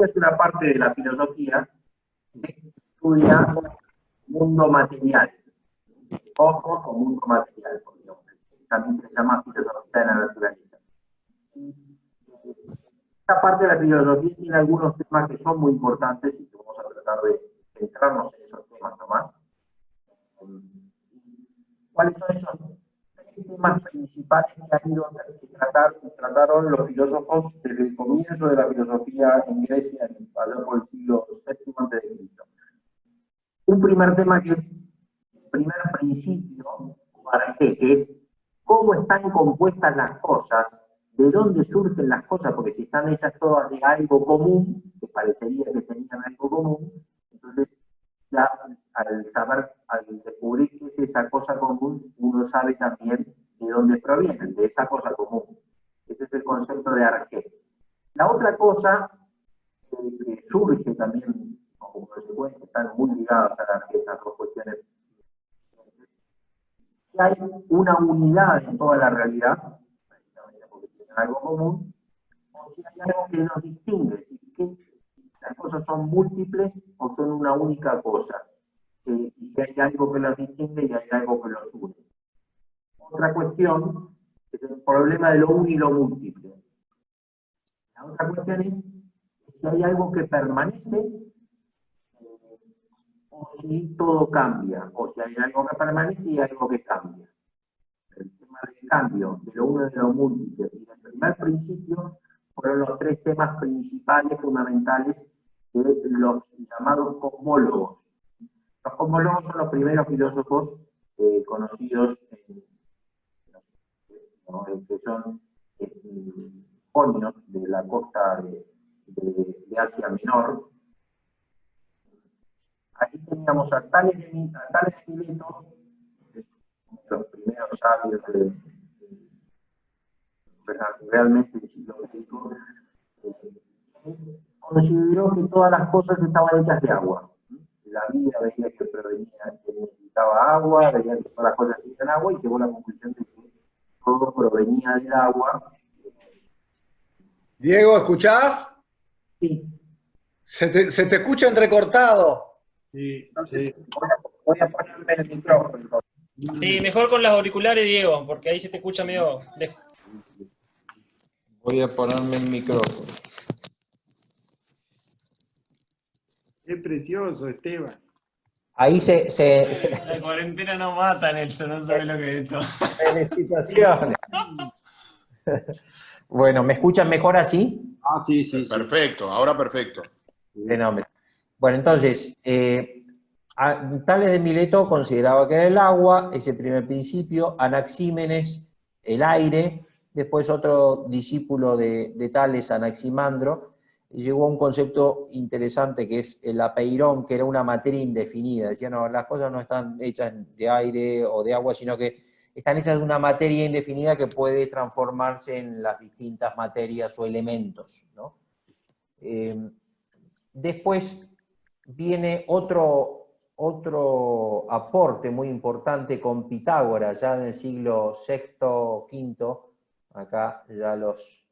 es una parte de la filosofía que estudia el mundo material, cosmos o mundo material, porque también se llama filosofía de la naturaleza. Esta parte de la filosofía tiene algunos temas que son muy importantes y que vamos a tratar de centrarnos en esos temas nomás. ¿Cuáles son esos tres temas principales que trataron los filósofos desde el comienzo de la filosofía en Grecia, allá por el siglo VII a.C.? Un primer tema que es el primer principio, que es cómo están compuestas las cosas, de dónde surgen las cosas, porque si están hechas todas de algo común, que parecería que tenían algo común, entonces ya al descubrir qué es esa cosa común, uno sabe también de dónde provienen, de esa cosa común. Ese es el concepto de arjé. La otra cosa que surge también como consecuencia, están muy ligadas a estas dos cuestiones, que hay una unidad en toda la realidad, precisamente porque tienen algo común, o si hay algo que nos distingue, si las cosas son múltiples o son una única cosa, y si hay algo que los distingue y hay algo que los une. Otra cuestión es el problema de lo uno y lo múltiple. La otra cuestión es si hay algo que permanece o si todo cambia, o si hay algo que permanece y algo que cambia. El tema del cambio, de lo uno y de lo múltiple, y el primer principio fueron los tres temas principales, fundamentales, de los llamados cosmólogos. Los cosmólogos son los primeros filósofos conocidos, que son jonios de la costa de Asia Menor. Aquí teníamos a Tales de Mileto, los primeros sabios realmente del siglo XX, consideró que todas las cosas estaban hechas de agua. La vida veía que necesitaba agua, veía que todas las cosas necesitan agua y llegó a la conclusión de que todo provenía del agua. Diego, ¿escuchás? Sí. Se te escucha entrecortado. Sí, Entonces, voy a ponerme el micrófono. Sí, mejor con los auriculares, Diego, porque ahí se te escucha medio lejos. Voy a ponerme el micrófono. Qué precioso, Esteban. Ahí La cuarentena no mata, Nelson, no sabe lo que es esto. Felicitaciones. Bueno, ¿me escuchan mejor así? Ah, sí, sí, sí. Perfecto, ahora perfecto. Fenómeno. Bueno, entonces, Tales de Mileto consideraba que era el agua, ese primer principio, Anaxímenes, el aire, después otro discípulo de Tales, Anaximandro, llegó a un concepto interesante que es el apeirón, que era una materia indefinida. Decía, no, las cosas no están hechas de aire o de agua, sino que están hechas de una materia indefinida que puede transformarse en las distintas materias o elementos, ¿no? Después viene otro aporte muy importante con Pitágoras, ya en el siglo VI, V, acá ya los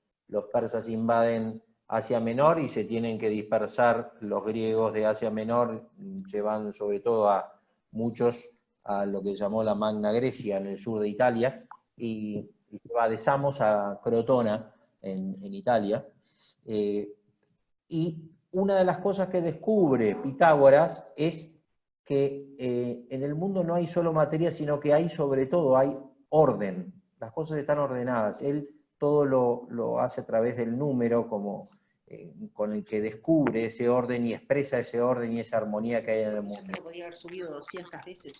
persas invaden Asia Menor y se tienen que dispersar los griegos de Asia Menor, llevan sobre todo a muchos a lo que llamó la Magna Grecia en el sur de Italia, y se va de Samos a Crotona en Italia. Y una de las cosas que descubre Pitágoras es que en el mundo no hay solo materia, sino que hay sobre todo, hay orden. Las cosas están ordenadas. Él todo lo hace a través del número, como con el que descubre ese orden y expresa ese orden y esa armonía que hay en el mundo. Podría haber subido 200 veces.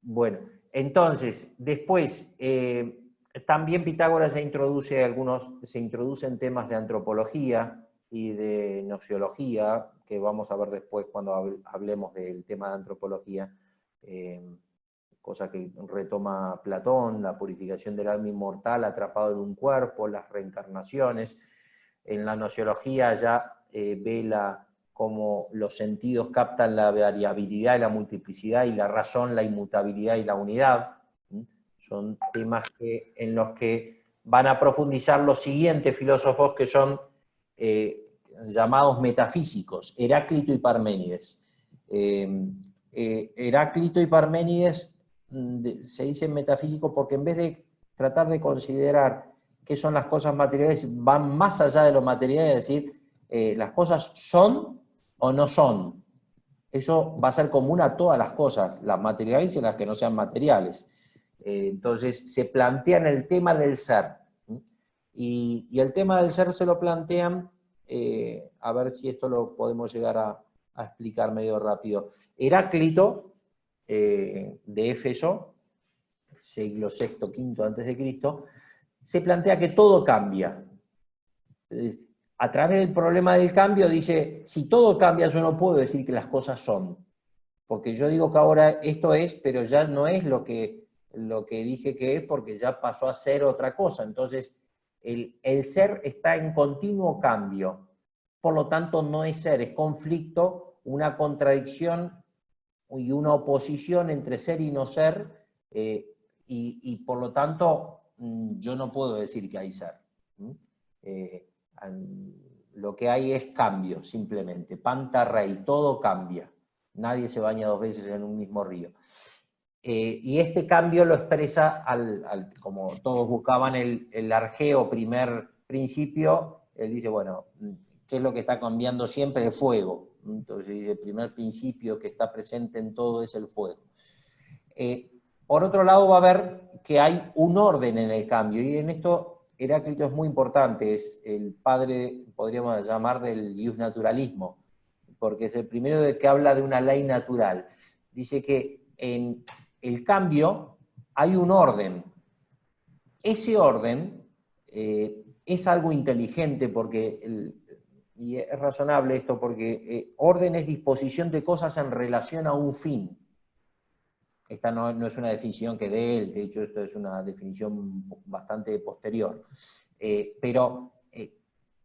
Bueno, entonces, después, también Pitágoras se introduce en temas de antropología y de gnoseología, que vamos a ver después cuando hablemos del tema de antropología, cosa que retoma Platón, la purificación del alma inmortal atrapado en un cuerpo, las reencarnaciones. En la gnoseología ya ve cómo los sentidos captan la variabilidad y la multiplicidad, y la razón la inmutabilidad y la unidad. Son temas en los que van a profundizar los siguientes filósofos, que son llamados metafísicos, Heráclito y Parménides. Heráclito y Parménides se dicen metafísicos porque en vez de tratar de considerar qué son las cosas materiales, van más allá de lo material, es decir, las cosas son o no son. Eso va a ser común a todas las cosas, las materiales y las que no sean materiales. Entonces se plantean el tema del ser. Y el tema del ser se lo plantean, a ver si esto lo podemos llegar a explicar medio rápido. Heráclito, de Éfeso, siglo VI, V antes de Cristo, se plantea que todo cambia. A través del problema del cambio dice, si todo cambia yo no puedo decir que las cosas son, porque yo digo que ahora esto es, pero ya no es lo que dije que es, porque ya pasó a ser otra cosa. Entonces, el ser está en continuo cambio, por lo tanto no es ser, es conflicto, una contradicción y una oposición entre ser y no ser, y por lo tanto yo no puedo decir que hay ser. Lo que hay es cambio, simplemente. Panta rey, todo cambia. Nadie se baña dos veces en un mismo río. Y este cambio lo expresa, como todos buscaban el argeo primer principio, él dice, bueno, ¿qué es lo que está cambiando siempre? El fuego. Entonces dice, el primer principio que está presente en todo es el fuego. Por otro lado va a ver que hay un orden en el cambio, y en esto Heráclito es muy importante, es el padre, podríamos llamar, del iusnaturalismo, porque es el primero de que habla de una ley natural. Dice que en el cambio hay un orden. Ese orden es algo inteligente, y es razonable esto, porque orden es disposición de cosas en relación a un fin. Esta no es una definición que dé él, de hecho esto es una definición bastante posterior. Pero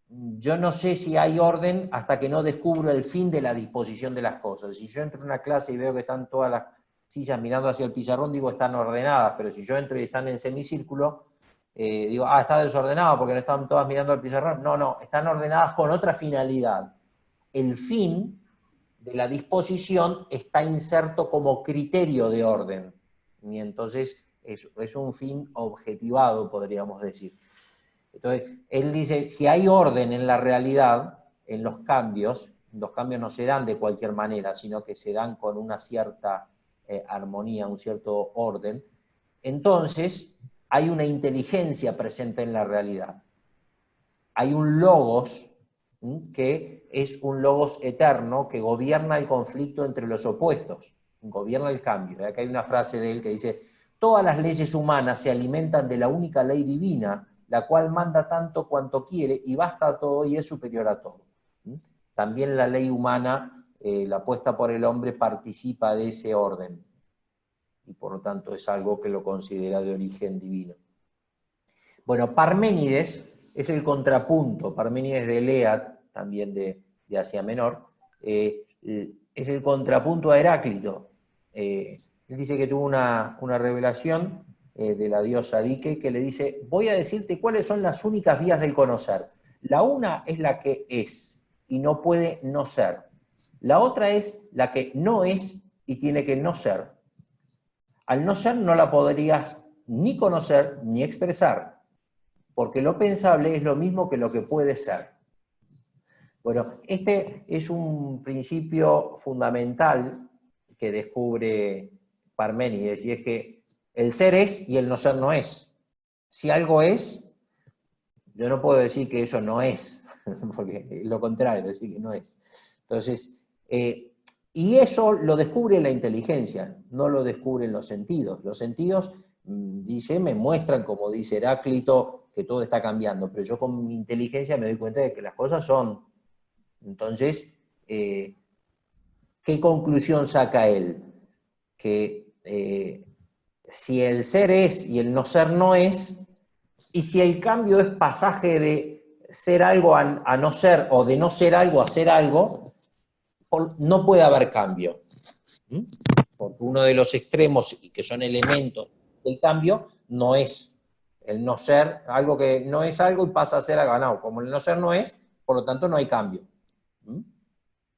yo no sé si hay orden hasta que no descubro el fin de la disposición de las cosas. Si yo entro en una clase y veo que están todas las sillas mirando hacia el pizarrón, digo están ordenadas, pero si yo entro y están en semicírculo, digo, está desordenado porque no están todas mirando al pizarrón. No, están ordenadas con otra finalidad. El fin de la disposición está inserto como criterio de orden, y entonces es un fin objetivado, podríamos decir. Entonces, él dice, si hay orden en la realidad, en los cambios no se dan de cualquier manera, sino que se dan con una cierta armonía, un cierto orden, entonces hay una inteligencia presente en la realidad. Hay un logos, que es un logos eterno que gobierna el conflicto entre los opuestos, gobierna el cambio. Acá hay una frase de él que dice, todas las leyes humanas se alimentan de la única ley divina, la cual manda tanto cuanto quiere y basta a todo y es superior a todo. También la ley humana, la puesta por el hombre, participa de ese orden, y por lo tanto es algo que lo considera de origen divino. Bueno, Parménides es el contrapunto, Parménides de Elea, también de Asia Menor, es el contrapunto a Heráclito. Él dice que tuvo una revelación de la diosa Dike, que le dice, voy a decirte cuáles son las únicas vías del conocer. La una es la que es, y no puede no ser. La otra es la que no es, y tiene que no ser. Al no ser no la podrías ni conocer ni expresar, porque lo pensable es lo mismo que lo que puede ser. Bueno, este es un principio fundamental que descubre Parménides, y es que el ser es y el no ser no es. Si algo es, yo no puedo decir que eso no es, porque es lo contrario, decir que no es. Entonces, y eso lo descubre la inteligencia, no lo descubren los sentidos. Los sentidos, dice, me muestran, como dice Heráclito, que todo está cambiando, pero yo con mi inteligencia me doy cuenta de que las cosas son. Entonces, ¿qué conclusión saca él? Que si el ser es y el no ser no es, y si el cambio es pasaje de ser algo a no ser, o de no ser algo a ser algo, no puede haber cambio. Porque uno de los extremos, y que son elementos del cambio, no es el no ser, algo que no es algo y pasa a ser algo. No, como el no ser no es, por lo tanto no hay cambio. ¿Mm?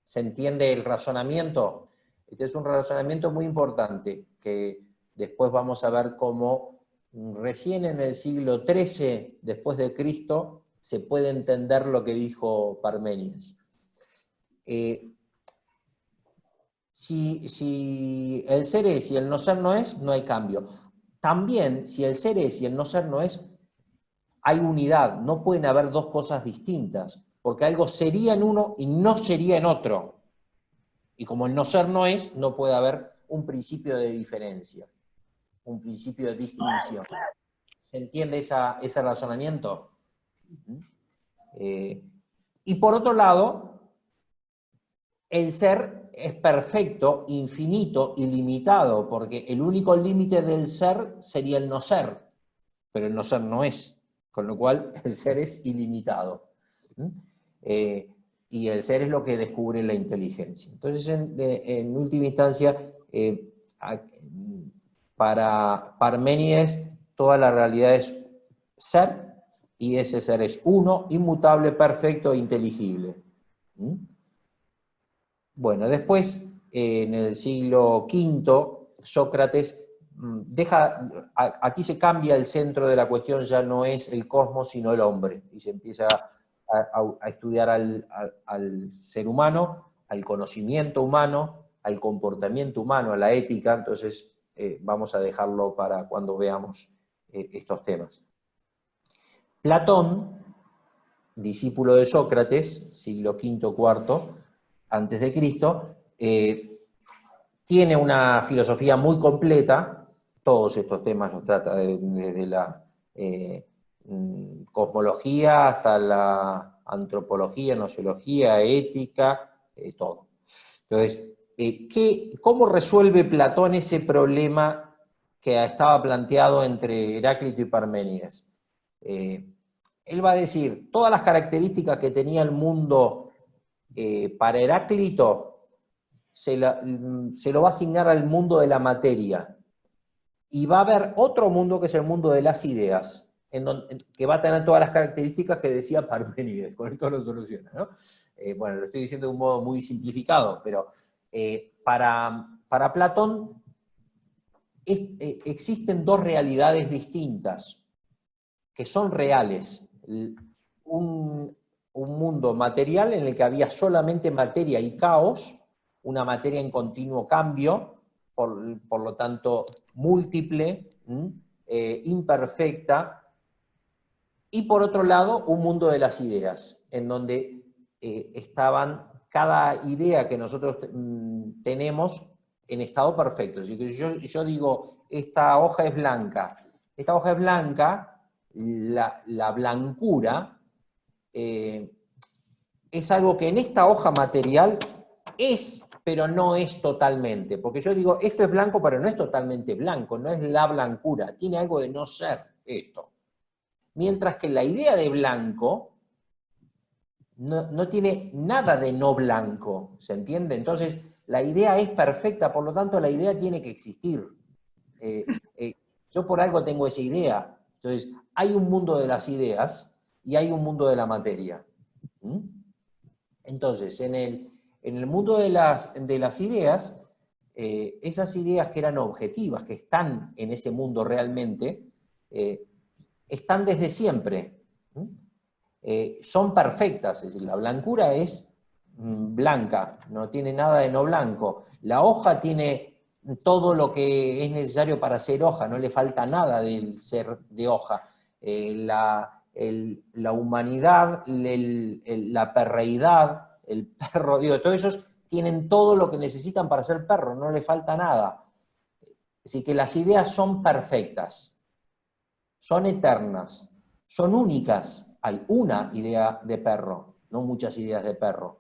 ¿Se entiende el razonamiento? Este es un razonamiento muy importante, que después vamos a ver cómo recién en el siglo XIII después de Cristo se puede entender lo que dijo Parménides. Si el ser es y el no ser no es, no hay cambio. También, si el ser es y el no ser no es, hay unidad, no pueden haber dos cosas distintas, porque algo sería en uno y no sería en otro. Y como el no ser no es, no puede haber un principio de diferencia, un principio de distinción. ¿Se entiende ese razonamiento? Y por otro lado, el ser es perfecto, infinito, ilimitado, porque el único límite del ser sería el no ser, pero el no ser no es, con lo cual el ser es ilimitado. Y el ser es lo que descubre la inteligencia. Entonces, en última instancia, para Parménides, toda la realidad es ser, y ese ser es uno, inmutable, perfecto e inteligible. Bueno, después, en el siglo V, Sócrates aquí se cambia el centro de la cuestión, ya no es el cosmos, sino el hombre, y se empieza a estudiar al ser humano, al conocimiento humano, al comportamiento humano, a la ética. Entonces vamos a dejarlo para cuando veamos estos temas. Platón, discípulo de Sócrates, siglo V, IV, antes de Cristo, tiene una filosofía muy completa. Todos estos temas los trata desde la cosmología hasta la antropología, nociología, ética, todo. Entonces, ¿cómo resuelve Platón ese problema que estaba planteado entre Heráclito y Parménides? Él va a decir, todas las características que tenía el mundo para Heráclito se lo va a asignar al mundo de la materia. Y va a haber otro mundo que es el mundo de las ideas, que va a tener todas las características que decía Parménides. Con esto lo soluciona, ¿no? Bueno, lo estoy diciendo de un modo muy simplificado, pero para Platón existen dos realidades distintas, que son reales. Un mundo material en el que había solamente materia y caos, una materia en continuo cambio, por lo tanto múltiple, imperfecta, y por otro lado un mundo de las ideas, en donde estaban cada idea que nosotros tenemos en estado perfecto. Así que yo digo, esta hoja es blanca, la blancura es algo que en esta hoja material es, pero no es totalmente. Porque yo digo, esto es blanco, pero no es totalmente blanco, no es la blancura, tiene algo de no ser esto. Mientras que la idea de blanco no tiene nada de no blanco, ¿se entiende? Entonces, la idea es perfecta, por lo tanto la idea tiene que existir. Yo por algo tengo esa idea. Entonces, hay un mundo de las ideas y hay un mundo de la materia. Entonces, en el mundo de las ideas, esas ideas que eran objetivas, que están en ese mundo realmente, están desde siempre. Son perfectas, es decir, la blancura es blanca, no tiene nada de no blanco. La hoja tiene todo lo que es necesario para ser hoja, no le falta nada del ser de hoja. La humanidad, la perreidad, el perro, digo, todos ellos tienen todo lo que necesitan para ser perro, no le falta nada. Así que las ideas son perfectas, son eternas, son únicas. Hay una idea de perro, no muchas ideas de perro.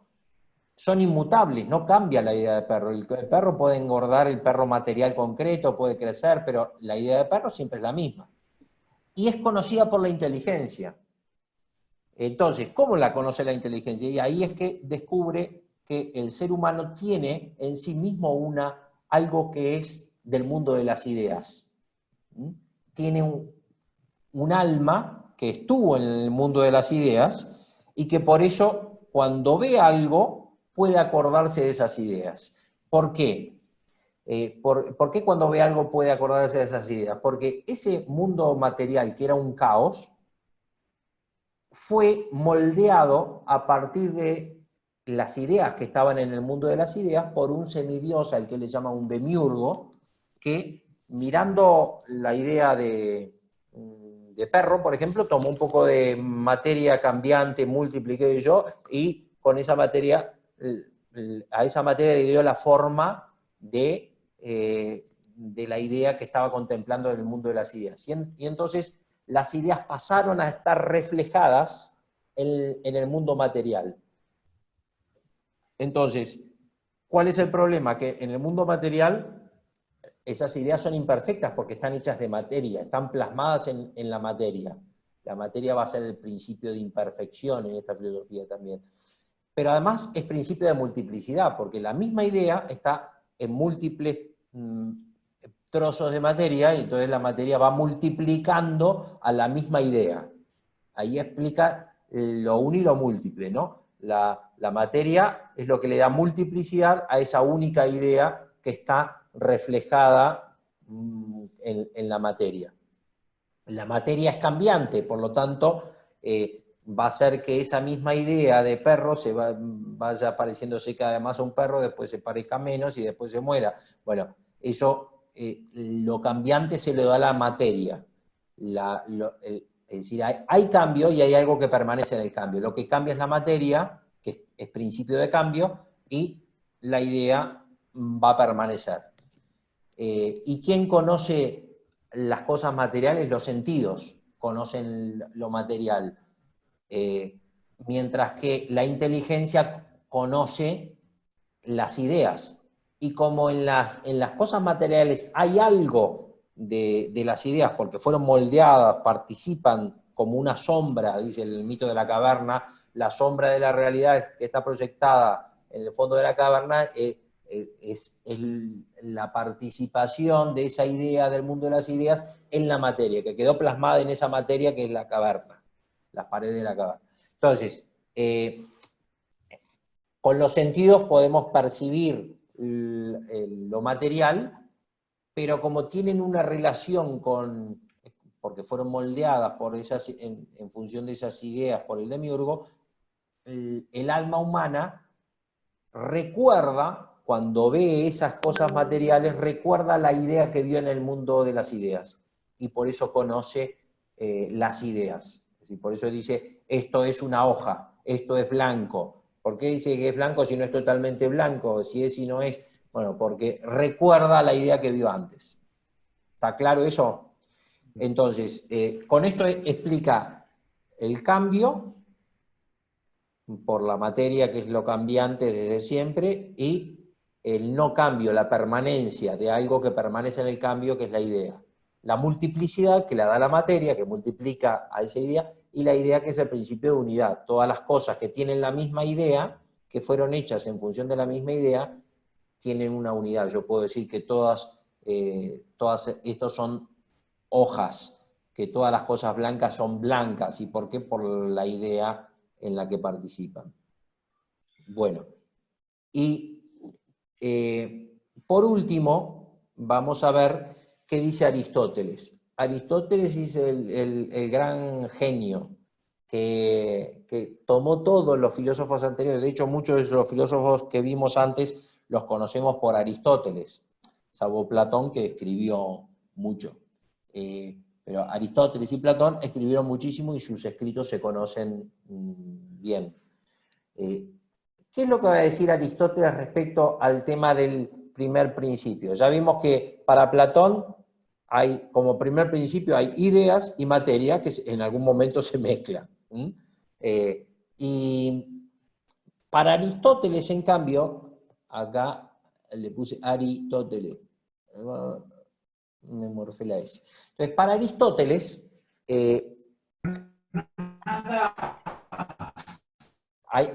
Son inmutables, no cambia la idea de perro. El perro puede engordar, el perro material concreto puede crecer, pero la idea de perro siempre es la misma. Y es conocida por la inteligencia. Entonces, ¿cómo la conoce la inteligencia? Y ahí es que descubre que el ser humano tiene en sí mismo algo que es del mundo de las ideas. Tiene un alma que estuvo en el mundo de las ideas y que por eso, cuando ve algo, puede acordarse de esas ideas. ¿Por qué? ¿Por qué cuando ve algo puede acordarse de esas ideas? Porque ese mundo material, que era un caos, fue moldeado a partir de las ideas que estaban en el mundo de las ideas por un semidios, al que le llama un demiurgo, que mirando la idea de perro, por ejemplo, tomó un poco de materia cambiante, múltiple, qué sé yo, y con esa materia, a esa materia le dio la forma de la idea que estaba contemplando en el mundo de las ideas. Y entonces las ideas pasaron a estar reflejadas en el mundo material. Entonces, ¿cuál es el problema? Que en el mundo material esas ideas son imperfectas porque están hechas de materia, están plasmadas en la materia. La materia va a ser el principio de imperfección en esta filosofía también. Pero además es principio de multiplicidad, porque la misma idea está en múltiples trozos de materia, y entonces la materia va multiplicando a la misma idea. Ahí explica lo uno y lo múltiple, ¿no? La materia es lo que le da multiplicidad a esa única idea que está reflejada en la materia. La materia es cambiante, por lo tanto, va a ser que esa misma idea de perro vaya pareciéndose cada vez más a un perro, después se parezca menos y después se muera. Bueno, eso, lo cambiante se le da a la materia. Es decir, hay cambio y hay algo que permanece en el cambio. Lo que cambia es la materia, que es principio de cambio, y la idea va a permanecer. ¿Y quién conoce las cosas materiales? Los sentidos conocen lo material. Mientras que la inteligencia conoce las ideas. Y como en las cosas materiales hay algo de las ideas, porque fueron moldeadas, participan como una sombra, dice el mito de la caverna, la sombra de la realidad que está proyectada en el fondo de la caverna, es la participación de esa idea del mundo de las ideas en la materia, que quedó plasmada en esa materia que es la caverna, las paredes de la caverna. Entonces, con los sentidos podemos percibir lo material, pero como tienen una relación porque fueron moldeadas en función de esas ideas por el demiurgo, el alma humana recuerda, cuando ve esas cosas materiales, recuerda la idea que vio en el mundo de las ideas, y por eso conoce las ideas. Es decir, por eso dice, esto es una hoja, esto es blanco. ¿Por qué dice que es blanco si no es totalmente blanco? Si es y no es. Bueno, porque recuerda la idea que vio antes. ¿Está claro eso? Entonces, con esto explica el cambio por la materia, que es lo cambiante desde siempre, y el no cambio, la permanencia de algo que permanece en el cambio, que es la idea. La multiplicidad, que la da la materia, que multiplica a esa idea, y la idea, que es el principio de unidad. Todas las cosas que tienen la misma idea, que fueron hechas en función de la misma idea, tienen una unidad. Yo puedo decir que todas estos son hojas, que todas las cosas blancas son blancas. ¿Y por qué? Por la idea en la que participan. Bueno, y por último, vamos a ver qué dice Aristóteles. Aristóteles es el gran genio que tomó todos los filósofos anteriores. De hecho, muchos de los filósofos que vimos antes los conocemos por Aristóteles, salvo Platón, que escribió mucho. Pero Aristóteles y Platón escribieron muchísimo y sus escritos se conocen bien. ¿Qué es lo que va a decir Aristóteles respecto al tema del primer principio? Ya vimos que para Platón hay, como primer principio, hay ideas y materia que en algún momento se mezclan. Y para Aristóteles, en cambio, acá le puse Aristóteles, me morfé la S. Entonces, para Aristóteles,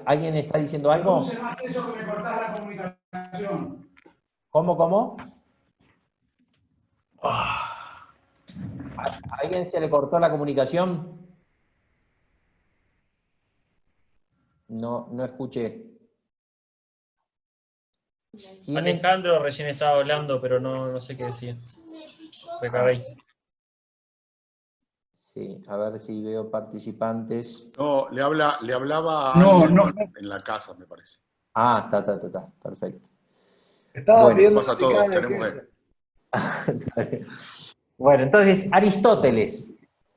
¿alguien está diciendo algo? No use más eso que me cortás la comunicación. ¿Cómo? ¿A alguien se le cortó la comunicación? No escuché. ¿Tienen? Alejandro recién estaba hablando, pero no sé qué decía. Recabé. Sí, a ver si veo participantes. No, le hablaba a No, alguien no, en la casa, me parece. Ah, está, perfecto. Estaba Bueno. viendo Pasa la a todos, picada de tenemos queso. Bueno, entonces, Aristóteles.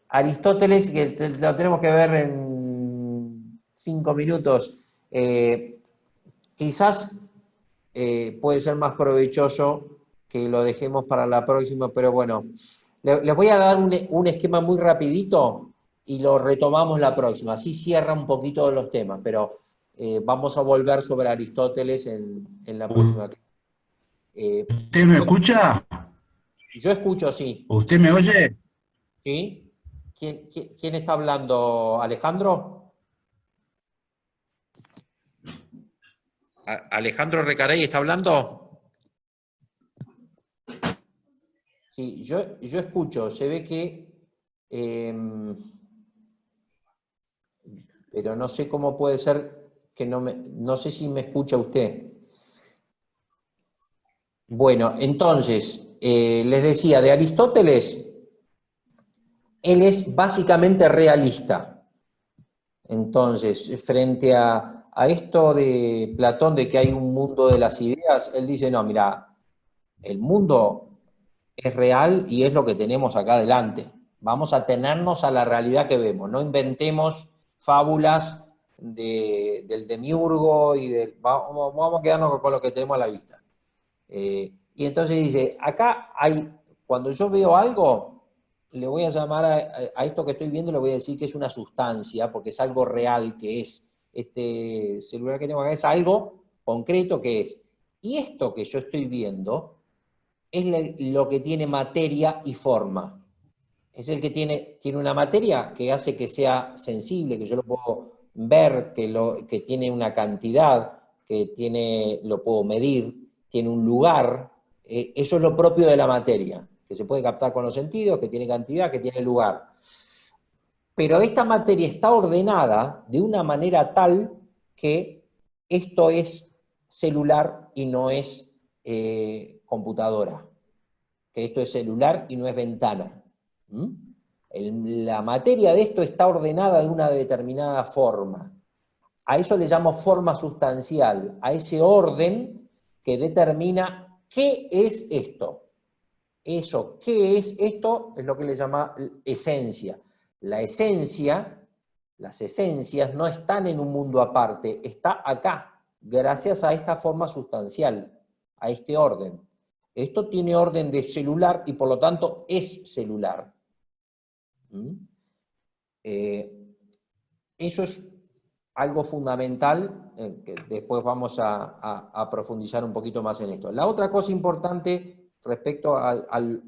Aristóteles, que lo tenemos que ver en 5 minutos. Quizás puede ser más provechoso que lo dejemos para la próxima, pero bueno, les voy a dar un esquema muy rapidito y lo retomamos la próxima. Así cierra un poquito los temas, pero vamos a volver sobre Aristóteles en la próxima. ¿Usted me escucha? Yo escucho, sí. ¿Usted me oye? ¿Sí? ¿Quién está hablando? ¿Alejandro? ¿Alejandro Recarey está hablando? Sí, yo escucho. Se ve que... pero no sé cómo puede ser que no sé si me escucha usted. Bueno, entonces, les decía, de Aristóteles, él es básicamente realista. Entonces, frente a esto de Platón, de que hay un mundo de las ideas, él dice, no, mira, el mundo es real y es lo que tenemos acá adelante. Vamos a tenernos a la realidad que vemos, no inventemos fábulas del demiurgo y vamos a quedarnos con lo que tenemos a la vista. Y entonces dice, acá hay, cuando yo veo algo, le voy a llamar a esto que estoy viendo, le voy a decir que es una sustancia, porque es algo real, que es, este celular que tengo acá es algo concreto que es. Y esto que yo estoy viendo es lo que tiene materia y forma. Es el que tiene una materia que hace que sea sensible, que yo lo puedo ver, que tiene una cantidad, lo puedo medir, tiene un lugar. Eso es lo propio de la materia, que se puede captar con los sentidos, que tiene cantidad, que tiene lugar. Pero esta materia está ordenada de una manera tal que esto es celular y no es computadora, que esto es celular y no es ventana. La materia de esto está ordenada de una determinada forma. A eso le llamo forma sustancial, a ese orden que determina qué es esto. Eso, ¿qué es esto? Es lo que le llama esencia. La esencia, las esencias no están en un mundo aparte, está acá, gracias a esta forma sustancial, a este orden. Esto tiene orden de celular y por lo tanto es celular. Eso es algo fundamental, que después vamos a profundizar un poquito más en esto. La otra cosa importante respecto al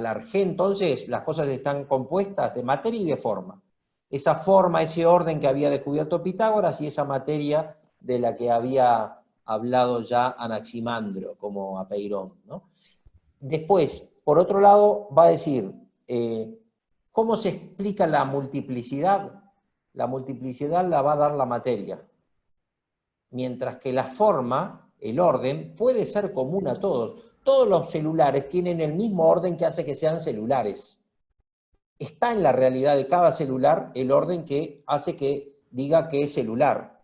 arjé, entonces, las cosas están compuestas de materia y de forma. Esa forma, ese orden que había descubierto Pitágoras y esa materia de la que había hablado ya Anaximandro, como Apeirón, ¿no? Después, por otro lado, va a decir, ¿cómo se explica la multiplicidad? La multiplicidad la va a dar la materia. Mientras que la forma, el orden, puede ser común a todos. Todos los celulares tienen el mismo orden que hace que sean celulares. Está en la realidad de cada celular el orden que hace que diga que es celular.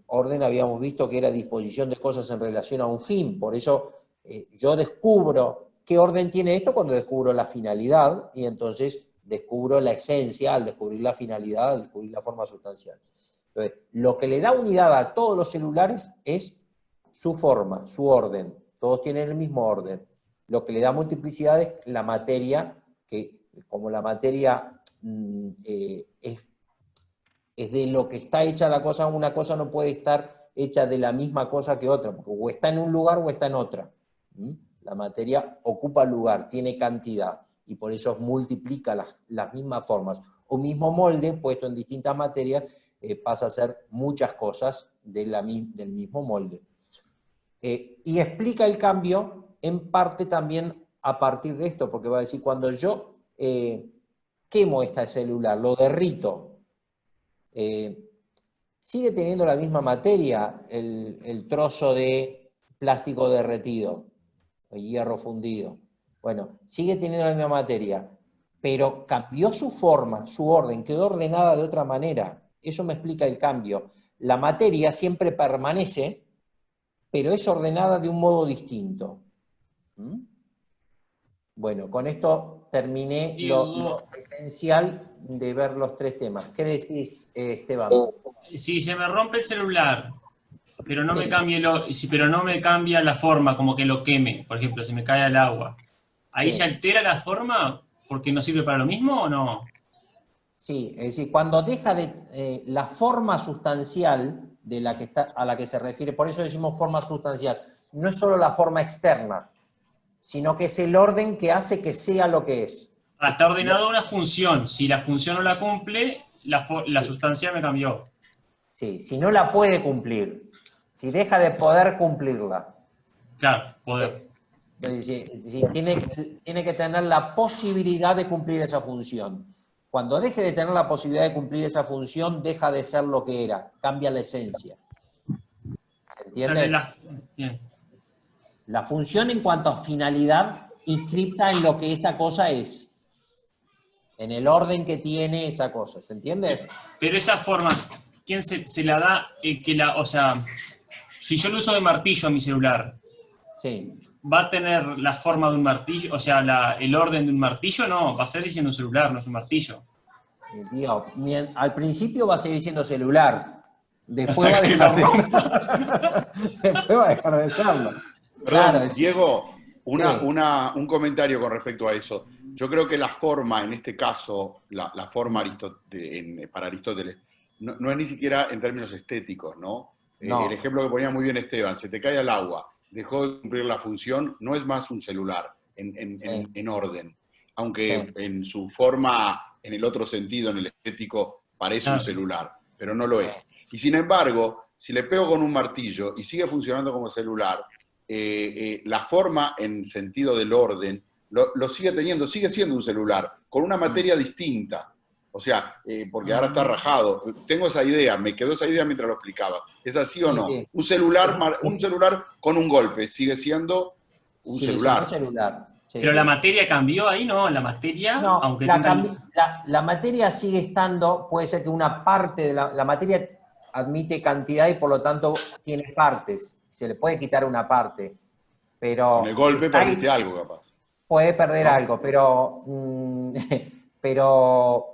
Orden habíamos visto que era disposición de cosas en relación a un fin, por eso yo descubro qué orden tiene esto cuando descubro la finalidad, y entonces descubro la esencia al descubrir la finalidad, al descubrir la forma sustancial. Entonces, lo que le da unidad a todos los celulares es su forma, su orden. Todos tienen el mismo orden. Lo que le da multiplicidad es la materia, que como la materia es de lo que está hecha la cosa, una cosa no puede estar hecha de la misma cosa que otra, porque o está en un lugar o está en otra. La materia ocupa lugar, tiene cantidad, y por eso multiplica las mismas formas. Un mismo molde, puesto en distintas materias, pasa a ser muchas cosas del mismo molde. Y explica el cambio, en parte también a partir de esto, porque va a decir, cuando yo quemo este celular, lo derrito, sigue teniendo la misma materia el trozo de plástico derretido, el hierro fundido. Bueno, sigue teniendo la misma materia, pero cambió su forma, su orden, quedó ordenada de otra manera. Eso me explica el cambio. La materia siempre permanece, pero es ordenada de un modo distinto. ¿Mm? Bueno, con esto terminé lo esencial de ver los tres temas. ¿Qué decís, Esteban? Si se me rompe el celular, pero no me cambia la forma, como que lo queme, por ejemplo, si me cae al agua, ¿ahí Sí. se altera la forma porque no sirve para lo mismo o no? Sí, es decir, cuando deja de la forma sustancial de la que a la que se refiere, por eso decimos forma sustancial, no es solo la forma externa, sino que es el orden que hace que sea lo que es. Está ordenado una función. Si la función no la cumple, la sustancia me cambió. Sí, si no la puede cumplir, si deja de poder cumplirla. Claro, poder. Si tiene que tener la posibilidad de cumplir esa función. Cuando deje de tener la posibilidad de cumplir esa función, deja de ser lo que era, cambia la esencia. ¿Se entiende? Bien. La función en cuanto a finalidad inscripta en lo que esa cosa es. En el orden que tiene esa cosa. ¿Se entiende? Pero esa forma, ¿quién se la da? O sea, si yo lo uso de martillo a mi celular, Sí. ¿va a tener la forma de un martillo? O sea, el orden de un martillo, no, va a seguir siendo un celular, no es un martillo. Digo, al principio va a seguir siendo celular. Después va a dejar de serlo. Después va a dejar de serlo. Perdón, Claro, Diego, sí. un comentario con respecto a eso. Yo creo que la forma, en este caso, la forma para Aristóteles, no es ni siquiera en términos estéticos, ¿no? No. El ejemplo que ponía muy bien Esteban, se te cae al agua, dejó de cumplir la función, no es más un celular en orden. Aunque en su forma, en el otro sentido, en el estético, parece un celular, pero no lo es. Y sin embargo, si le pego con un martillo y sigue funcionando como celular, la forma en sentido del orden lo sigue teniendo, sigue siendo un celular, con una materia distinta. O sea, porque ahora está rajado. Tengo esa idea, me quedó esa idea mientras lo explicaba. ¿Es así o no? Sí. Un celular con un golpe sigue siendo un Sigue celular. siendo celular. Sí, Pero sí. la materia cambió ahí, ¿no? La materia, No, aunque la materia sigue estando, puede ser que una parte de la materia admite cantidad y por lo tanto tiene partes. Se le puede quitar una parte, pero Con el golpe perdiste algo, capaz. puede perder ¿No? algo, pero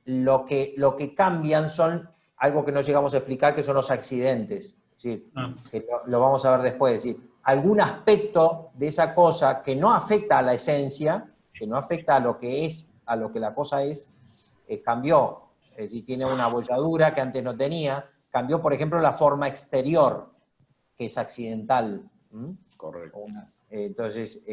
lo que cambian son algo que no llegamos a explicar, que son los accidentes. ¿Sí? Que lo vamos a ver después. Es decir, algún aspecto de esa cosa que no afecta a la esencia, que no afecta a lo que es, a lo que la cosa es, cambió. Es decir, tiene una abolladura que antes no tenía. Cambió, por ejemplo, la forma exterior, que es accidental. Correcto. Entonces,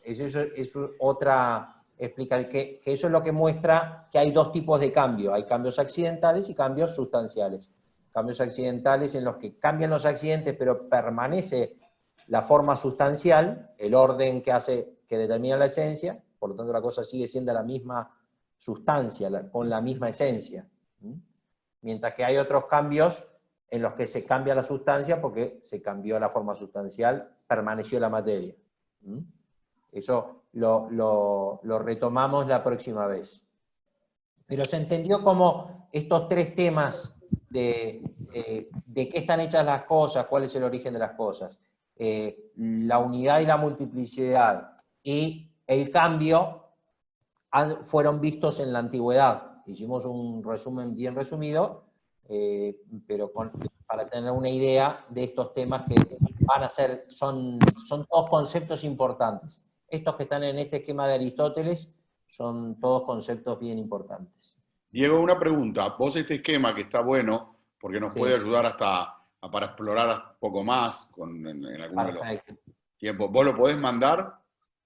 eso es otra explica que eso es lo que muestra que hay dos tipos de cambio. Hay cambios accidentales y cambios sustanciales. Cambios accidentales en los que cambian los accidentes, pero permanece la forma sustancial, el orden que determina la esencia, por lo tanto la cosa sigue siendo la misma sustancia, con la misma esencia. Mientras que hay otros cambios en los que se cambia la sustancia porque se cambió la forma sustancial, permaneció la materia. Eso lo retomamos la próxima vez. Pero se entendió como estos tres temas de qué están hechas las cosas, cuál es el origen de las cosas, la unidad y la multiplicidad y el cambio fueron vistos en la antigüedad. Hicimos un resumen bien resumido, pero para tener una idea de estos temas que van a ser, son todos conceptos importantes. Estos que están en este esquema de Aristóteles son todos conceptos bien importantes. Diego, una pregunta. Vos este esquema que está bueno, porque nos puede ayudar hasta para explorar un poco más en alguno de los tiempos. ¿Vos lo podés mandar?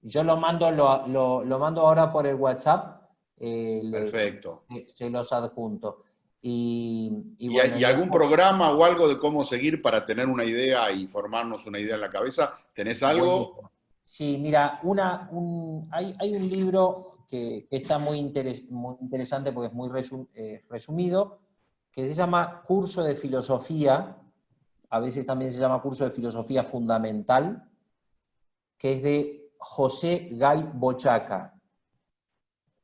Yo lo mando ahora por el WhatsApp. Perfecto. Se los adjunto. ¿Y algún programa o algo de cómo seguir para tener una idea y formarnos una idea en la cabeza? ¿Tenés algo? Sí, mira, hay un libro que está muy interesante porque es muy resumido, que se llama Curso de Filosofía, a veces también se llama Curso de Filosofía Fundamental, que es de José Gay Bochaca.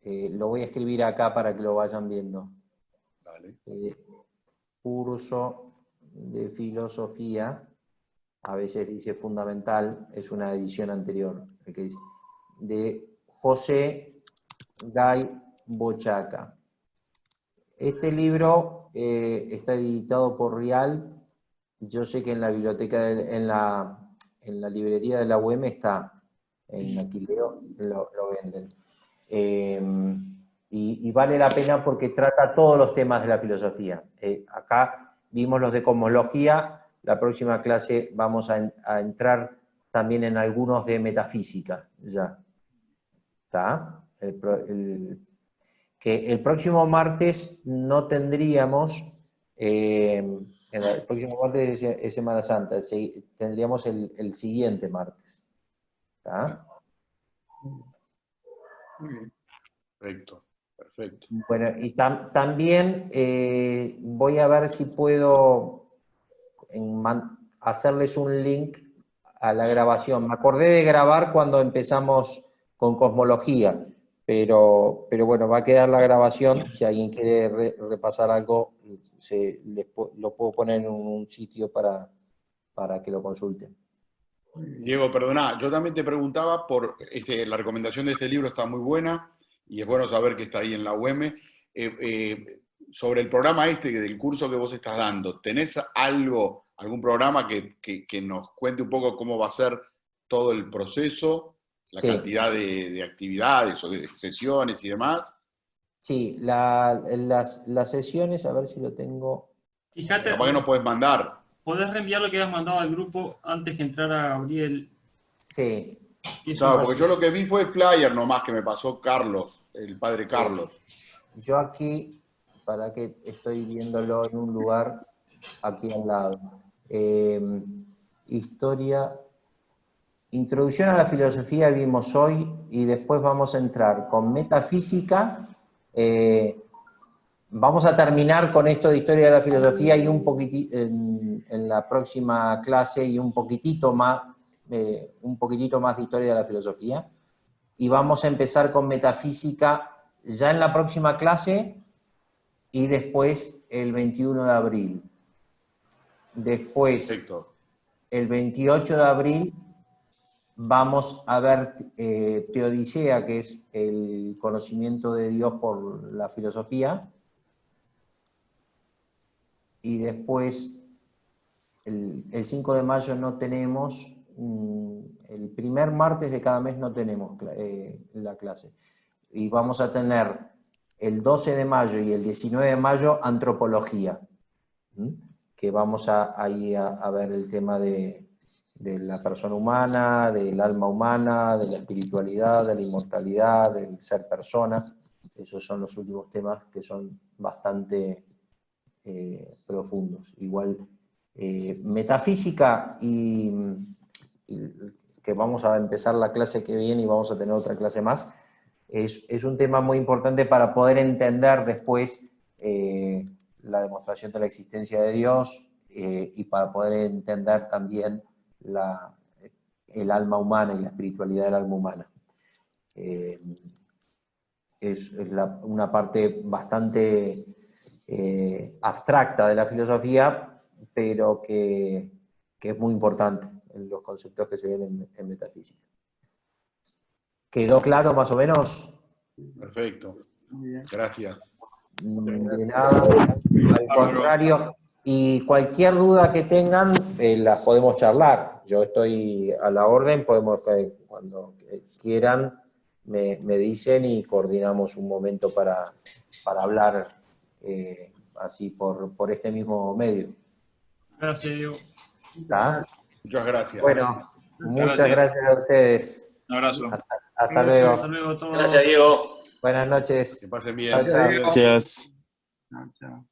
Lo voy a escribir acá para que lo vayan viendo. Dale. Curso de Filosofía, a veces dice Fundamental, es una edición anterior, que dice, de José Gay Bochaca. Este libro está editado por Rial. Yo sé que en la biblioteca, en la librería de la UEM está, en Aquileo lo venden. Y vale la pena porque trata todos los temas de la filosofía. Acá vimos los de cosmología, la próxima clase vamos a entrar también en algunos de metafísica, ya. ¿Está? Que el próximo martes no tendríamos, el próximo martes es Semana Santa, tendríamos el siguiente martes. ¿Está? Muy bien. Perfecto, perfecto. Bueno, y también voy a ver si puedo hacerles un link a la grabación. Me acordé de grabar cuando empezamos con cosmología, pero bueno, va a quedar la grabación. Si alguien quiere repasar algo, lo puedo poner en un sitio para que lo consulten. Diego, perdona, yo también te preguntaba por la recomendación de este libro está muy buena y es bueno saber que está ahí en la UEM. Sobre el programa del curso que vos estás dando, ¿tenés algún programa que nos cuente un poco cómo va a ser todo el proceso, la cantidad de actividades o de sesiones y demás? Sí, las sesiones, a ver si lo tengo. Fíjate. Capaz que nos puedes mandar. ¿Podés reenviar lo que habías mandado al grupo antes que entrara Gabriel? Sí. Claro, porque yo lo que vi fue el flyer nomás que me pasó Carlos, el padre Carlos. Yo aquí, para que estoy viéndolo en un lugar aquí al lado. Introducción a la filosofía vimos hoy y después vamos a entrar con metafísica. Vamos a terminar con esto de historia de la filosofía y un poquitito en la próxima clase y un poquitito más de historia de la filosofía. Y vamos a empezar con metafísica ya en la próxima clase y después el 21 de abril. Después, Perfecto. el 28 de abril, vamos a ver Teodicea, que es el conocimiento de Dios por la filosofía. Y después, el 5 de mayo no tenemos, el primer martes de cada mes no tenemos la clase. Y vamos a tener el 12 de mayo y el 19 de mayo antropología, que vamos ahí a ver el tema de la persona humana, del alma humana, de la espiritualidad, de la inmortalidad, del ser persona. Esos son los últimos temas que son bastante profundos. Igual, metafísica y que vamos a empezar la clase que viene y vamos a tener otra clase más, es un tema muy importante para poder entender después la demostración de la existencia de Dios y para poder entender también el alma humana y la espiritualidad del alma humana. Es una parte bastante abstracta de la filosofía, pero que es muy importante en los conceptos que se ven en metafísica. ¿Quedó claro más o menos? Perfecto. Gracias. De nada, al contrario. Y cualquier duda que tengan, las podemos charlar. Yo estoy a la orden, podemos, cuando quieran, me dicen y coordinamos un momento para hablar así por este mismo medio. Gracias, Diego. ¿Está? Muchas gracias. Bueno, muchas gracias a ustedes. Un abrazo. Hasta luego. Hasta luego a todos. Gracias, Diego. Buenas noches. Que pasen bien. Chao, chao. Gracias. Chao, chao.